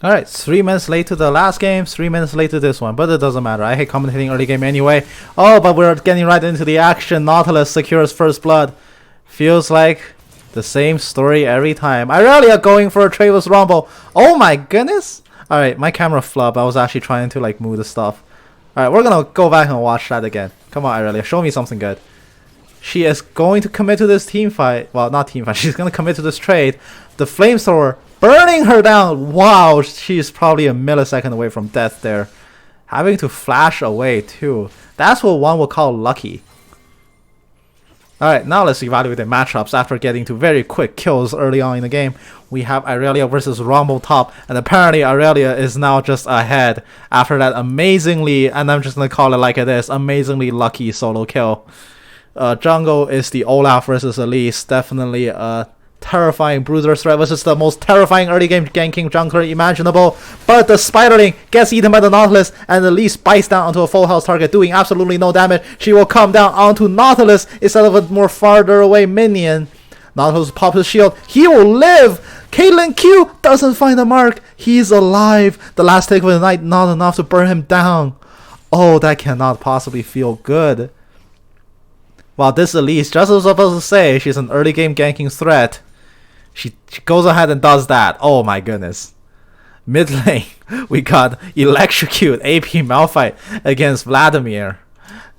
Alright, 3 minutes late to the last game, 3 minutes late to this one, but it doesn't matter. I hate commentating early game anyway. Oh, but we're getting right into the action. Nautilus secures first blood. Feels like the same story every time. Irelia going for a trade with Rumble. Oh my goodness. Alright, my camera flopped. I was actually trying to like move the stuff. Alright, we're gonna go back and watch that again. Come on, Irelia, show me something good. She is going to commit to this team fight. Well, not team fight. She's going to commit to this trade. The flamethrower burning her down. Wow, she's probably a millisecond away from death there. Having to flash away too. That's what one would call lucky. Alright, now let's evaluate the matchups. After getting to very quick kills early on in the game, we have Irelia versus Rumble top, and apparently Irelia is now just ahead after that amazingly, and I'm just going to call it like it is, amazingly lucky solo kill. Jungle is the Olaf versus Elise. Definitely a terrifying bruiser threat versus the most terrifying early game ganking jungler imaginable. But the Spiderling gets eaten by the Nautilus, and Elise bites down onto a full health target, doing absolutely no damage. She will come down onto Nautilus instead of a more farther away minion. Nautilus pops his shield. He will live! Caitlyn Q doesn't find the mark. He's alive. The last take of the night, not enough to burn him down. Oh, that cannot possibly feel good. Well, this Elise, just as I was supposed to say, she's an early game ganking threat. She goes ahead and does that. Oh my goodness. Mid lane, we got Electrocute AP Malphite against Vladimir.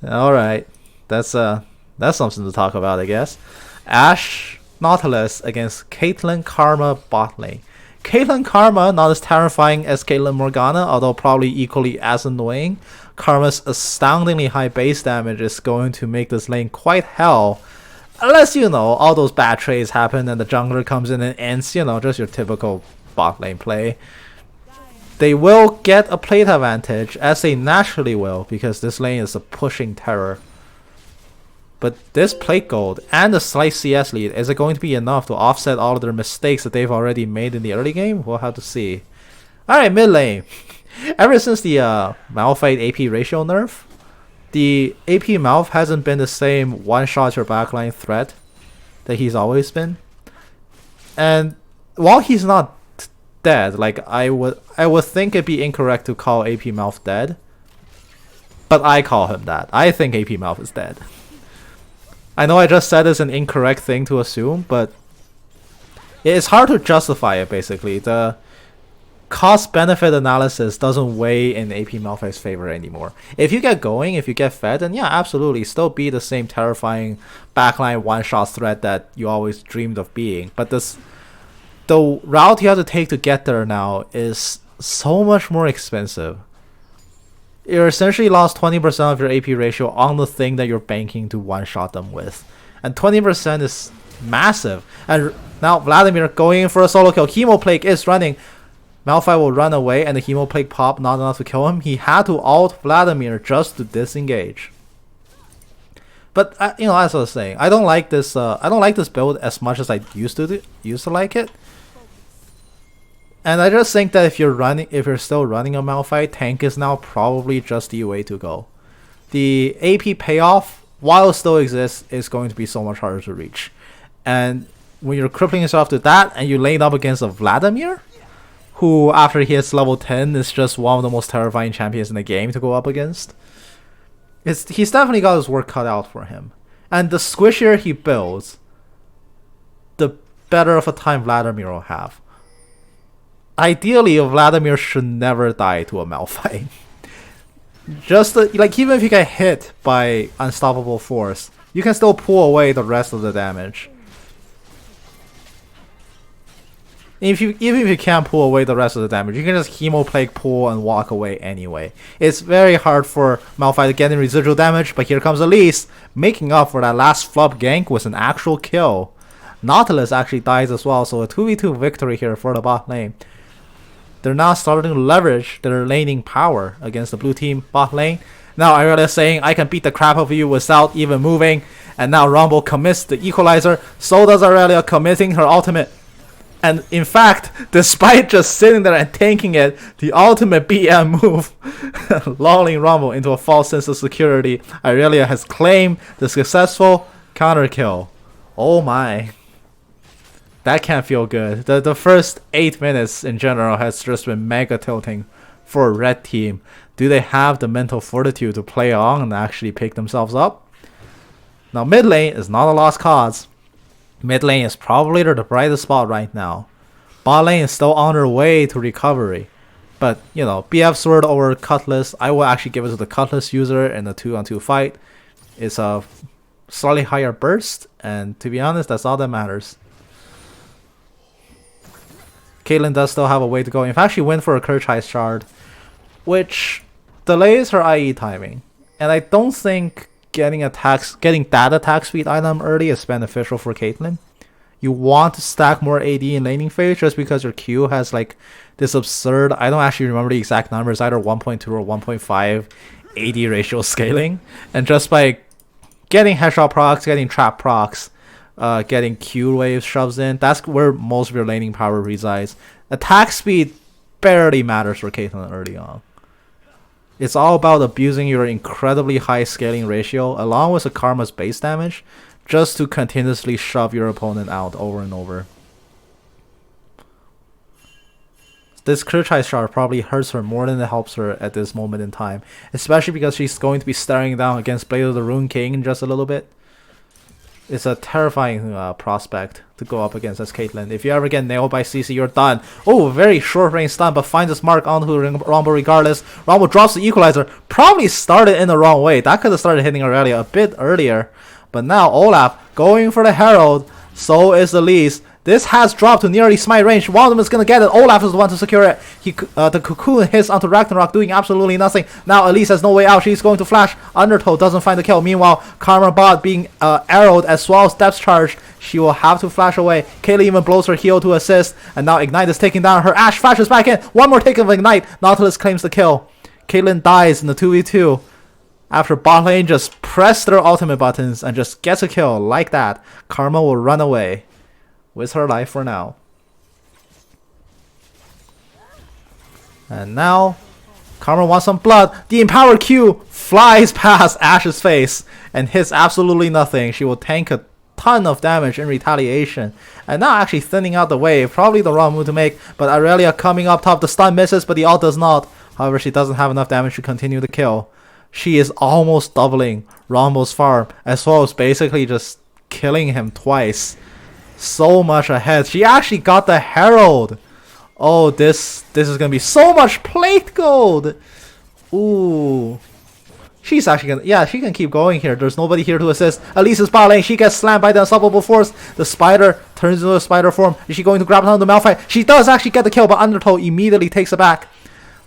Alright, that's something to talk about, I guess. Ashe Nautilus against Caitlyn Karma bot lane. Caitlyn Karma, not as terrifying as Caitlyn Morgana, although probably equally as annoying. Karma's astoundingly high base damage is going to make this lane quite hell. Unless, you know, all those bad trades happen and the jungler comes in and ends, you know, just your typical bot lane play. They will get a plate advantage, as they naturally will, because this lane is a pushing terror. But this plate gold and the slight CS lead, is it going to be enough to offset all of their mistakes that they've already made in the early game? We'll have to see. Alright, mid lane. Ever since the Malphite AP ratio nerf, the AP Malph hasn't been the same one-shot your backline threat that he's always been. And while he's not dead, like I would think it'd be incorrect to call AP Malph dead, but I call him that. I think AP Malph is dead. I know I just said it's an incorrect thing to assume, but it's hard to justify it, basically. The cost-benefit analysis doesn't weigh in AP Malphite's favor anymore. If you get going, if you get fed, then yeah, absolutely, still be the same terrifying backline one-shot threat that you always dreamed of being. But the route you have to take to get there now is so much more expensive. You're essentially lost 20% of your AP ratio on the thing that you're banking to one-shot them with. And 20% is massive. And now Vladimir going in for a solo kill. Hemoplague is running. Malphite will run away, and the Hemoplague pop not enough to kill him. He had to ult Vladimir just to disengage. But you know, as I was saying, I don't like this. I don't like this build as much as I used to like it. And I just think that if you're still running a Malphite, tank is now probably just the way to go. The AP payoff, while it still exists, is going to be so much harder to reach. And when you're crippling yourself to that, and you lane up against a Vladimir, who after he hits level 10 is just one of the most terrifying champions in the game to go up against. He's definitely got his work cut out for him. And the squishier he builds, the better of a time Vladimir will have. Ideally, Vladimir should never die to a Malphite. Just like, even if you get hit by unstoppable force, you can still pull away the rest of the damage. Even if you can't pull away the rest of the damage, you can just Hemoplague pull and walk away anyway. It's very hard for Malphite to get in residual damage, but here comes Elise, making up for that last flop gank with an actual kill. Nautilus actually dies as well, so a 2v2 victory here for the bot lane. They're now starting to leverage their laning power against the blue team bot lane. Now Irelia saying, I can beat the crap out of you without even moving. And now Rumble commits the equalizer. So does Irelia, committing her ultimate. And in fact, despite just sitting there and tanking it, the ultimate BM move, lulling Rumble into a false sense of security, Irelia has claimed the successful counter kill. Oh my. That can't feel good. The first 8 minutes in general has just been mega tilting for a red team. Do they have the mental fortitude to play on and actually pick themselves up? Now mid lane is not a lost cause. Mid lane is probably the brightest spot right now. Bot lane is still on their way to recovery. But, you know, BF Sword over Cutlass, I will actually give it to the Cutlass user in the 2-on-2 fight. It's a slightly higher burst, and to be honest, that's all that matters. Caitlyn does still have a way to go. In fact, she went for a Kerchai Shard, which delays her IE timing. And I don't think getting that attack speed item early is beneficial for Caitlyn. You want to stack more AD in laning phase just because your Q has like this absurd, I don't actually remember the exact numbers, either 1.2 or 1.5 AD ratio scaling. And just by getting headshot procs, getting trap procs, getting Q waves shoves in, that's where most of your laning power resides. Attack speed barely matters for Caitlyn early on. It's all about abusing your incredibly high scaling ratio along with the Karma's base damage just to continuously shove your opponent out over and over. This Kerchai Shard probably hurts her more than it helps her at this moment in time, especially because she's going to be staring down against Blade of the Rune King in just a little bit. It's a terrifying prospect to go up against as Caitlyn. If you ever get nailed by CC, you're done. Oh, very short range stun, but finds his mark onto Rumble regardless. Rumble drops the equalizer. Probably started in the wrong way. That could have started hitting Aurelia a bit earlier. But now Olaf going for the Herald. So is Elise. This has dropped to nearly smite range. One of them is going to get it. Olaf is the one to secure it. The cocoon hits onto Ragnarok, doing absolutely nothing. Now Elise has no way out. She's going to flash. Undertow doesn't find the kill. Meanwhile, Karma bot being arrowed as well as depth charged. She will have to flash away. Kaylee even blows her heal to assist. And now Ignite is taking down her. Ashe flashes back in. One more take of Ignite. Nautilus claims the kill. Caitlyn dies in the 2v2. After bot lane just press their ultimate buttons and just gets a kill like that, Karma will run away with her life for now. And now, Karma wants some blood. The Empower Q flies past Ashe's face and hits absolutely nothing. She will tank a ton of damage in retaliation. And now actually thinning out the wave. Probably the wrong move to make, but Aurelia coming up top. The stun misses, but the ult does not. However, she doesn't have enough damage to continue the kill. She is almost doubling Rumble's farm, as well as basically just killing him twice. So much ahead. She actually got the Herald. Oh, this is gonna be so much plate gold. Ooh. She's actually gonna, yeah, she can keep going here. There's nobody here to assist. Elise's bot lane. She gets slammed by the unstoppable force. The spider turns into a spider form. Is she going to grab onto the Malphite? She does actually get the kill, but Undertow immediately takes it back.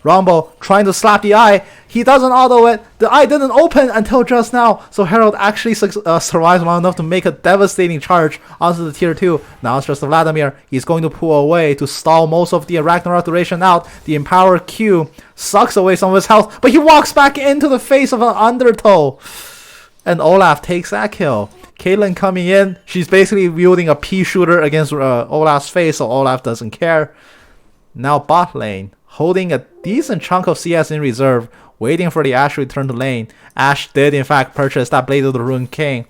Rumble trying to slap the eye. He doesn't auto it. The eye didn't open until just now. So Herald actually survives long enough to make a devastating charge onto the tier 2. Now it's just Vladimir. He's going to pull away to stall most of the Ragnarok duration out. The Empower Q sucks away some of his health, but he walks back into the face of an Undertow. And Olaf takes that kill. Caitlyn coming in. She's basically wielding a pea shooter against Olaf's face, so Olaf doesn't care. Now bot lane, holding a decent chunk of CS in reserve, waiting for the Ashe to return to lane. Ashe did in fact purchase that Blade of the Rune King.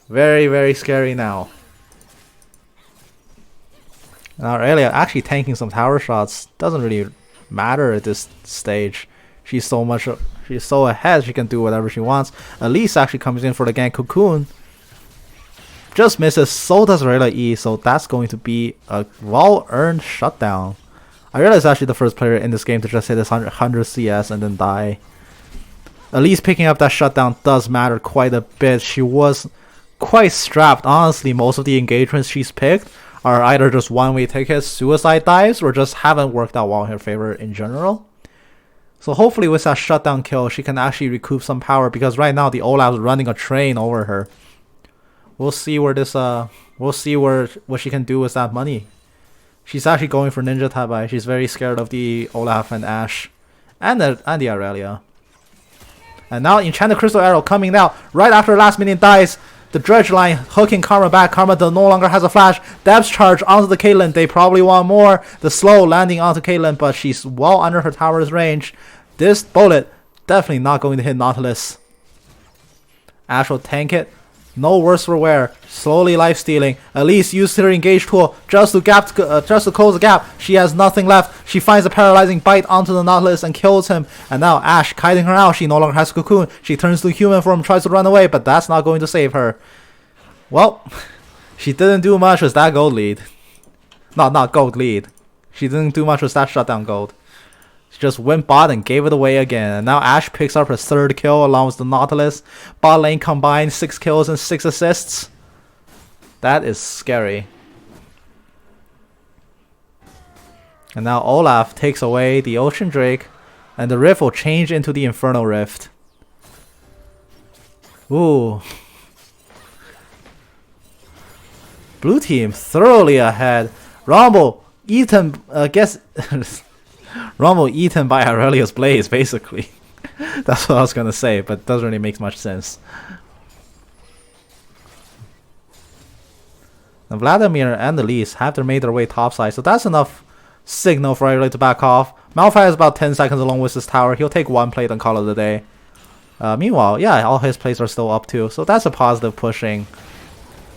Very, very scary now. Now Aurelia actually tanking some tower shots doesn't really matter at this stage. She's so ahead, she can do whatever she wants. Elise actually comes in for the gank Cocoon. Just misses, so does Aurelia E, so that's going to be a well-earned shutdown. Aurelia is actually the first player in this game to just hit this 100 CS and then die. Elise picking up that shutdown does matter quite a bit. She was quite strapped. Honestly, most of the engagements she's picked are either just one-way tickets, suicide dives, or just haven't worked out well in her favor in general. So hopefully with that shutdown kill, she can actually recoup some power, because right now the Olaf's running a train over her. We'll see where this what she can do with that money. She's actually going for Ninja Tabai. She's very scared of the Olaf and Ashe and the Aurelia. And now Enchanted Crystal Arrow coming out right after last minion dies. The Dredge line hooking Karma back. Karma no longer has a flash. Depth charge onto the Caitlyn. They probably want more. The slow landing onto Caitlyn, but she's well under her tower's range. This bullet definitely not going to hit Nautilus. Ashe will tank it. No worse for wear. Slowly life stealing. Elise used her engage tool just to close the gap. She has nothing left. She finds a paralyzing bite onto the Nautilus and kills him. And now Ashe kiting her out. She no longer has cocoon. She turns to human form, tries to run away, but that's not going to save her. Well, she didn't do much with that gold lead. Not gold lead. She didn't do much with that shutdown gold. She just went bot and gave it away again. And now Ashe picks up her 3rd kill along with the Nautilus. Bot lane combined 6 kills and 6 assists. That is scary. And now Olaf takes away the Ocean Drake. And the Rift will change into the Infernal Rift. Ooh. Blue team thoroughly ahead. Rumble eaten, Rumble eaten by Aurelius Blaze, basically. That's what I was gonna say, but it doesn't really make much sense. Now Vladimir and Elise have made their way topside, so that's enough signal for everybody to back off. Malphite has about 10 seconds along with his tower. He'll take 1 plate and call it a day. Meanwhile, yeah, all his plays are still up too, so that's a positive pushing.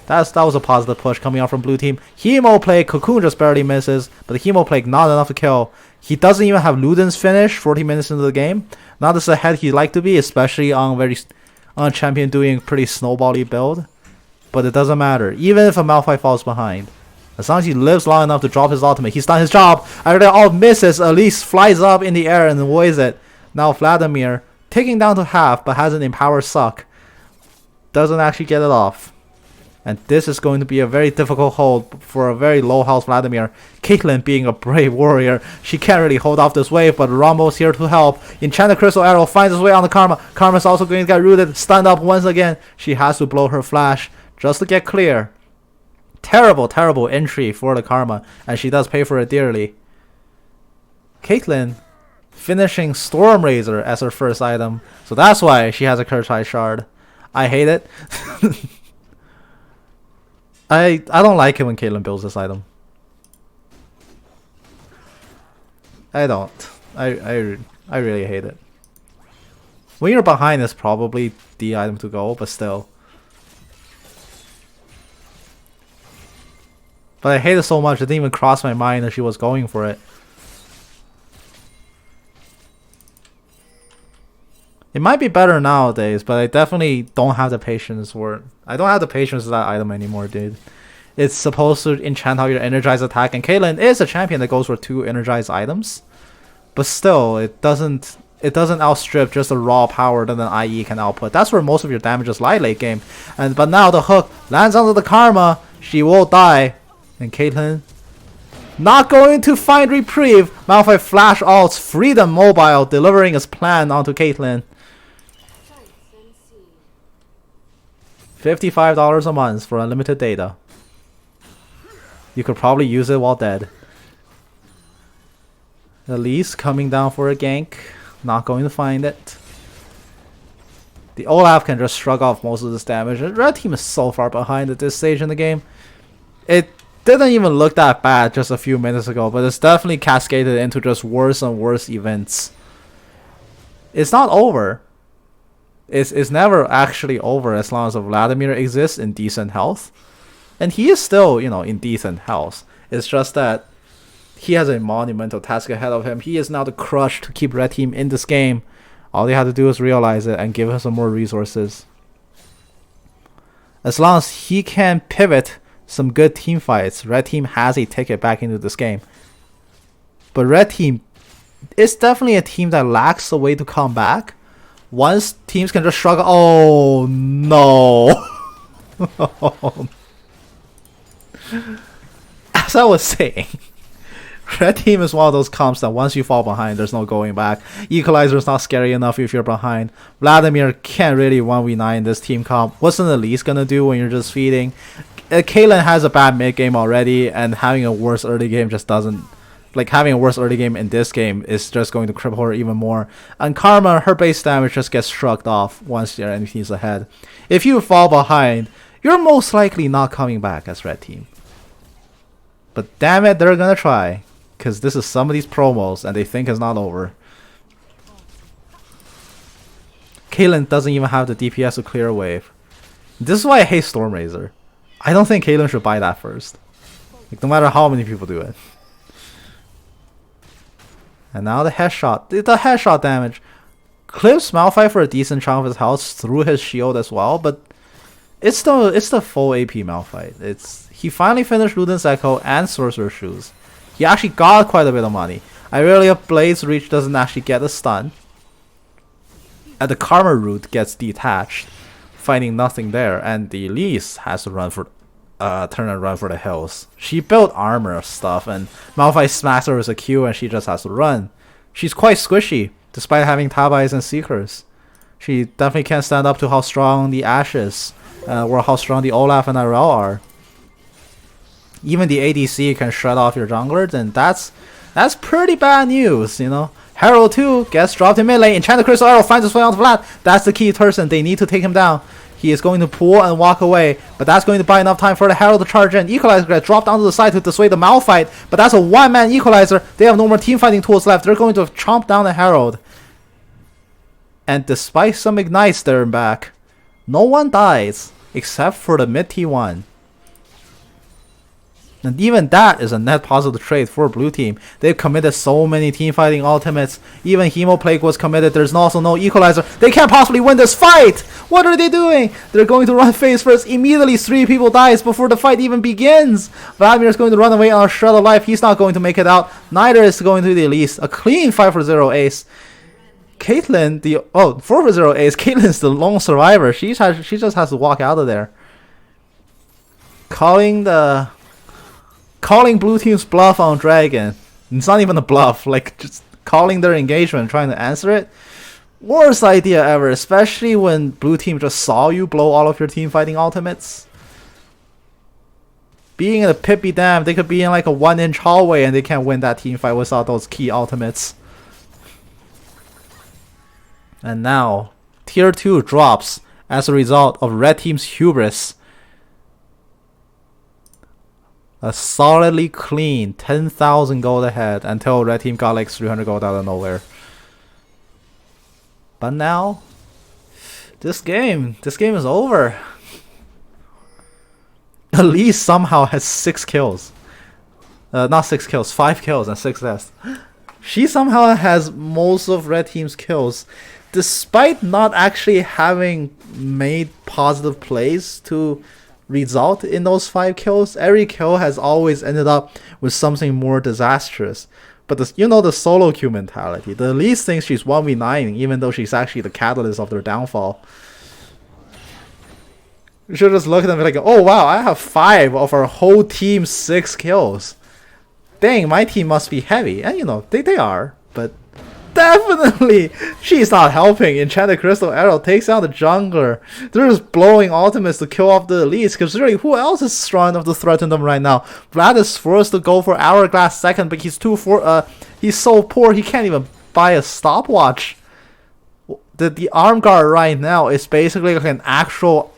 That was a positive push coming out from blue team. Hemo Plague, Cocoon just barely misses, but the Hemo Plague not enough to kill. He doesn't even have Luden's finish 40 minutes into the game. Not as ahead he'd like to be, especially on a champion doing pretty snowbally build. But it doesn't matter, even if a Malphite falls behind. As long as he lives long enough to drop his ultimate, he's done his job. After all misses, Elise flies up in the air and avoids it. Now Vladimir, taking down to half, but has an empower suck. Doesn't actually get it off. And this is going to be a very difficult hold for a very low health Vladimir. Caitlyn being a brave warrior, she can't really hold off this wave, but Rumble's here to help. Enchanted Crystal Arrow finds its way on the Karma. Karma's also going to get rooted, stunned up once again. She has to blow her flash just to get clear. Terrible, terrible entry for the Karma, and she does pay for it dearly. Caitlyn finishing Storm Razor as her first item, so that's why she has a Kurtai Shard. I hate it. I don't like it when Caitlyn builds this item. I don't. I really hate it. When you're behind, it's probably the item to go, but still. But I hate it so much, it didn't even cross my mind that she was going for it. It might be better nowadays, but I definitely don't have the patience for it. I don't have the patience for that item anymore, dude. It's supposed to enchant out your energized attack, and Caitlyn is a champion that goes for 2 energized items. But still, it doesn't outstrip just the raw power that an IE can output. That's where most of your damages lie late game. But now the hook lands onto the Karma. She will die. And Caitlyn not going to find reprieve. Malphite flash alts Freedom Mobile, delivering his plan onto Caitlyn. $55 a month for unlimited data. You could probably use it while dead. Elise coming down for a gank. Not going to find it. The Olaf can just shrug off most of this damage. Red team is so far behind at this stage in the game. It didn't even look that bad just a few minutes ago, but it's definitely cascaded into just worse and worse events. It's not over. It's never actually over as long as Vladimir exists in decent health. And he is still, in decent health. It's just that he has a monumental task ahead of him. He is now the crush to keep Red Team in this game. All they have to do is realize it and give him some more resources. As long as he can pivot some good team fights, Red Team has a ticket back into this game. But Red Team is definitely a team that lacks a way to come back. Once teams can just shrug, oh no. As I was saying, Red Team is one of those comps that once you fall behind, there's no going back. Equalizer is not scary enough if you're behind. Vladimir can't really 1v9 this team comp. What's an Elise gonna do when you're just feeding? Caitlyn has a bad mid game already, and having a worse early game just doesn't... having a worse early game in this game is just going to cripple her even more. And Karma, her base damage just gets shrugged off once your enemy's ahead. If you fall behind, you're most likely not coming back as Red Team. But damn it, they're gonna try. Because this is some of these promos and they think it's not over. Caitlyn doesn't even have the DPS to clear a wave. This is why I hate Storm Razor. I don't think Caitlyn should buy that first. Like, no matter how many people do it. And now the headshot. The headshot damage clips Malphite for a decent chunk of his health through his shield as well, but it's the full AP Malphite. He finally finished Luden's Echo and Sorcerer's Shoes. He actually got quite a bit of money. I really hope Blaze Reach doesn't actually get a stun. And the Karma Root gets detached, finding nothing there, and the Elise has to turn and run for the hills. She built armor stuff, and Malphite smacks her with a Q, and she just has to run. She's quite squishy, despite having Tabais and Seekers. She definitely can't stand up to how strong the Ashe is, or how strong the Olaf and Irel are. Even the ADC can shut off your junglers, and that's pretty bad news, you know. Herald 2 gets dropped in mid lane. Enchanted Crystal Arrow finds his way onto Vlad. That's the key person. They need to take him down. He is going to pull and walk away, but that's going to buy enough time for the Herald to charge in. Equalizer gets dropped onto the side to dissuade the Malphite, but that's a one-man Equalizer. They have no more team fighting tools left. They're going to chomp down the Herald. And despite some ignites there and back, no one dies except for the mid T1. And even that is a net positive trade for blue team. They've committed so many team fighting ultimates. Even Hemoplague was committed. There's also no Equalizer. They can't possibly win this fight! What are they doing? They're going to run face first. Immediately 3 people dies before the fight even begins. Vladimir is going to run away on a shred of life. He's not going to make it out. Neither is going to the Elise. A clean 5-for-0 ace. Caitlyn, 4-for-0 ace. Caitlyn's the lone survivor. She just has to walk out of there. Calling blue team's bluff on Dragon. It's not even a bluff, like just calling their engagement, trying to answer it. Worst idea ever, especially when blue team just saw you blow all of your team fighting ultimates. Being in a pit be damned, they could be in like a 1-inch hallway and they can't win that team fight without those key ultimates. And now, tier 2 drops as a result of red team's hubris. A solidly clean 10,000 gold ahead until red team got like 300 gold out of nowhere. But now, this game is over. Elise somehow has 6 kills. Not 6 kills, 5 kills and 6 deaths. She somehow has most of red team's kills, despite not actually having made positive plays to result in those 5 kills. Every kill has always ended up with something more disastrous. But the solo queue mentality. The Elise thinks she's 1v9, even though she's actually the catalyst of their downfall. You should just look at them and be like, oh wow, I have 5 of our whole team's 6 kills. Dang, my team must be heavy. And they are, but definitely she's not helping. Enchanted Crystal Arrow takes out the jungler. They're just blowing ultimates to kill off the Elise, because really, who else is strong enough to threaten them right now? Vlad is forced to go for Hourglass second, but he's so poor he can't even buy a stopwatch. The arm guard right now is basically like an actual...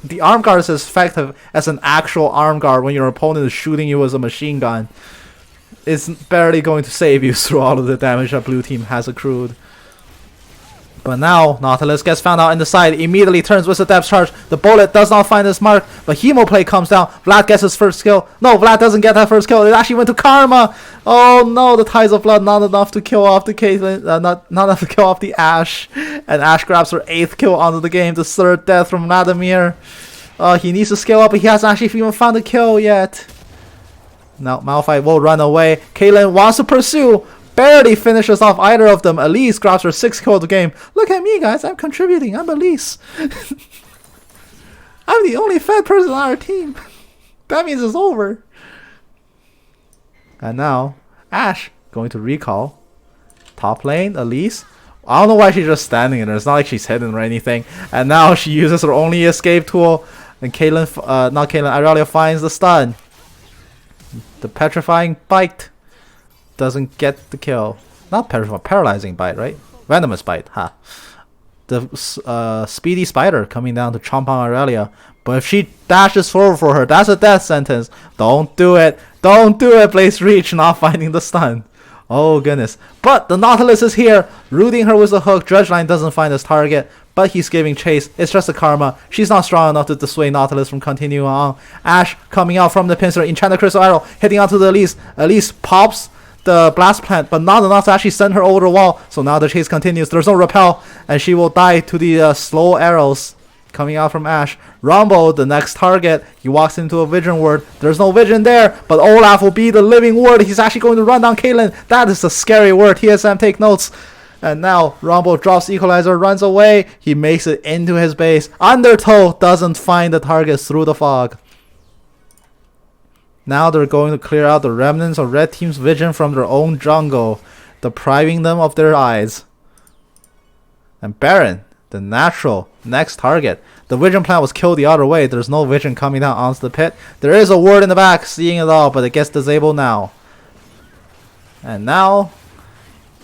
The arm guard is as effective as an actual arm guard when your opponent is shooting you with a machine gun. It's barely going to save you through all of the damage that blue team has accrued. But now, Nautilus gets found out in the side, immediately turns with a depth charge. The bullet does not find his mark, but Hemoplay comes down. Vlad gets his first kill. No, Vlad doesn't get that first kill. It actually went to Karma. Oh no, the Tides of Blood not enough to kill off the Caitlyn, not enough to kill off the Ashe. And Ashe grabs her 8th kill onto the game, the 3rd death from Vladimir. He needs to scale up, but he hasn't actually even found a kill yet. Now Malphite will run away. Caitlyn wants to pursue. Barely finishes off either of them. Elise grabs her 6th kill of the game. Look at me, guys. I'm contributing. I'm Elise. I'm the only fed person on our team. That means it's over. And now, Ashe going to recall. Top lane, Elise. I don't know why she's just standing there. It's not like she's hidden or anything. And now she uses her only escape tool. And Irelia finds the stun. The petrifying bite doesn't get the kill. Not petrifying, paralyzing bite, right? Venomous bite, ha. The speedy spider coming down to chomp on Irelia. But if she dashes forward for her, that's a death sentence. Don't do it. Don't do it, Blaze Reach, not finding the stun. Oh goodness. But the Nautilus is here, rooting her with a hook. Dredgeline doesn't find his target. but he's giving chase. It's just a karma. She's not strong enough to dissuade Nautilus from continuing on. Ashe coming out from the pincer, Enchanted Crystal Arrow, hitting onto the Elise. Elise pops the blast plant, but not enough to actually send her over the wall. So now the chase continues. There's no repel, and she will die to the slow arrows coming out from Ashe. Rumble, the next target. He walks into a vision ward. There's no vision there, but Olaf will be the living ward. He's actually going to run down Caitlyn. That is a scary word. TSM, take notes. And now Rumble drops Equalizer, runs away. He makes it into his base. Undertow doesn't find the targets through the fog. Now they're going to clear out the remnants of red team's vision from their own jungle, depriving them of their eyes. And Baron, the natural next target. The vision plant was killed the other way. There's no vision coming down onto the pit. There is a ward in the back seeing it all, but it gets disabled now. And now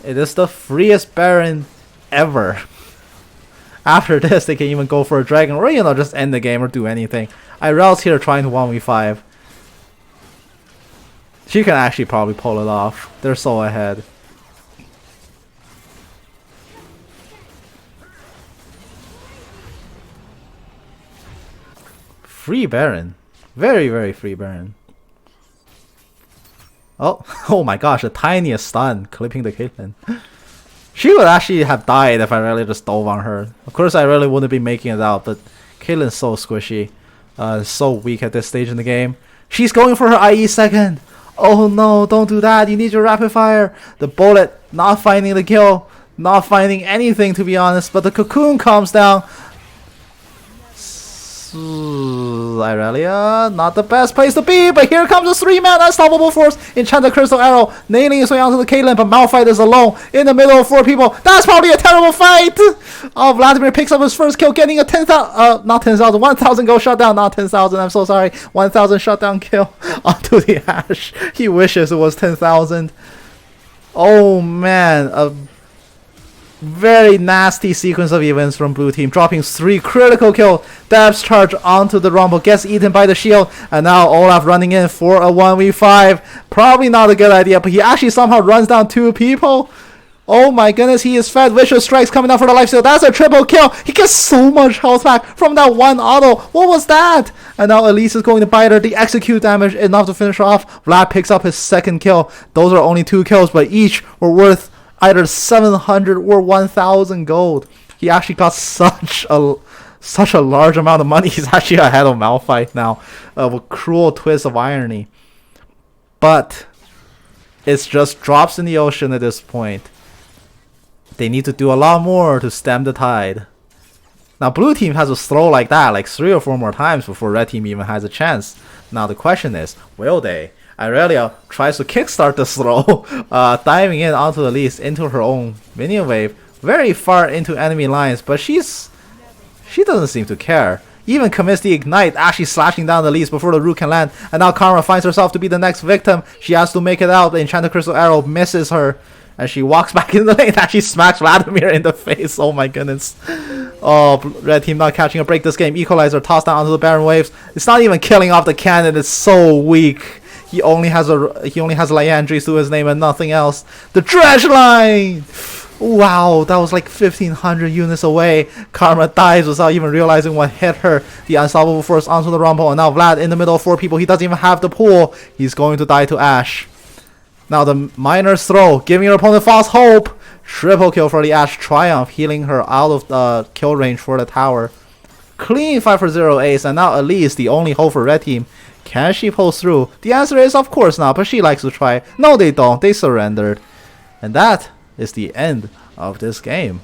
it is the freest Baron ever. After this, they can even go for a dragon or, you know, just end the game or do anything. Irel's here trying to 1v5. She can actually probably pull it off. They're so ahead. Free Baron. Very, very free Baron. Oh, oh my gosh, the tiniest stun clipping the Caitlyn. She would actually have died if I really just dove on her. Of course, I really wouldn't be making it out, but Caitlyn's so squishy. So weak at this stage in the game. She's going for her IE second. Oh no, don't do that. You need your rapid fire. The bullet not finding the kill. Not finding anything, to be honest. But the cocoon comes down. Irelia, not the best place to be, but here comes a 3-man unstoppable force. Enchanted Crystal Arrow, nailing his way onto the Caitlyn, but Malphite is alone in the middle of 4 people. That's probably a terrible fight! Oh, Vladimir picks up his first kill, getting a 10,000, not 10,000, 1,000 go shutdown, not 10,000, I'm so sorry. 1,000 shutdown kill onto the Ashe. He wishes it was 10,000. Oh man, a very nasty sequence of events from blue team, dropping 3 critical kills. Dabs charge onto the Rumble, gets eaten by the shield, and now Olaf running in for a 1v5. Probably not a good idea, but he actually somehow runs down 2 people. Oh my goodness, he is fed. Vicious strikes coming out for the lifesteal. That's a triple kill. He gets so much health back from that one auto. What was that? And now Elise is going to bite her. The execute damage enough to finish her off. Vlad picks up his second kill. Those are only 2 kills, but each were worth either 700 or 1,000 gold. He actually got such a large amount of money. He's actually ahead of Malphite now. A cruel twist of irony. But it's just drops in the ocean at this point. They need to do a lot more to stem the tide. Now blue team has to throw like that, like 3 or 4 more times before red team even has a chance. Now the question is, will they? Irelia tries to kickstart the throw, diving in onto the Elise into her own minion wave, very far into enemy lines, but she doesn't seem to care. Even commits the ignite, actually slashing down the Elise before the root can land, and now Karma finds herself to be the next victim. She has to make it out. The Enchanted Crystal Arrow misses her, and she walks back in the lane. Actually smacks Vladimir in the face. Oh my goodness. Oh, red team not catching a break this game. Equalizer tossed down onto the Baron waves. It's not even killing off the cannon. It's so weak. He only has Liandry's to his name and nothing else. The dredge line! Wow, that was like 1,500 units away. Karma dies without even realizing what hit her. The unstoppable force onto the Rumble, and now Vlad in the middle of 4 people. He doesn't even have the pool. He's going to die to Ashe. Now the Miner's Throw, giving her opponent false hope. Triple kill for the Ashe. Triumph, healing her out of the kill range for the tower. Clean 5-for-0 ace, and now Elise, the only hope for red team. Can she pull through? The answer is of course not, but she likes to try. No, they don't. They surrendered. And that is the end of this game.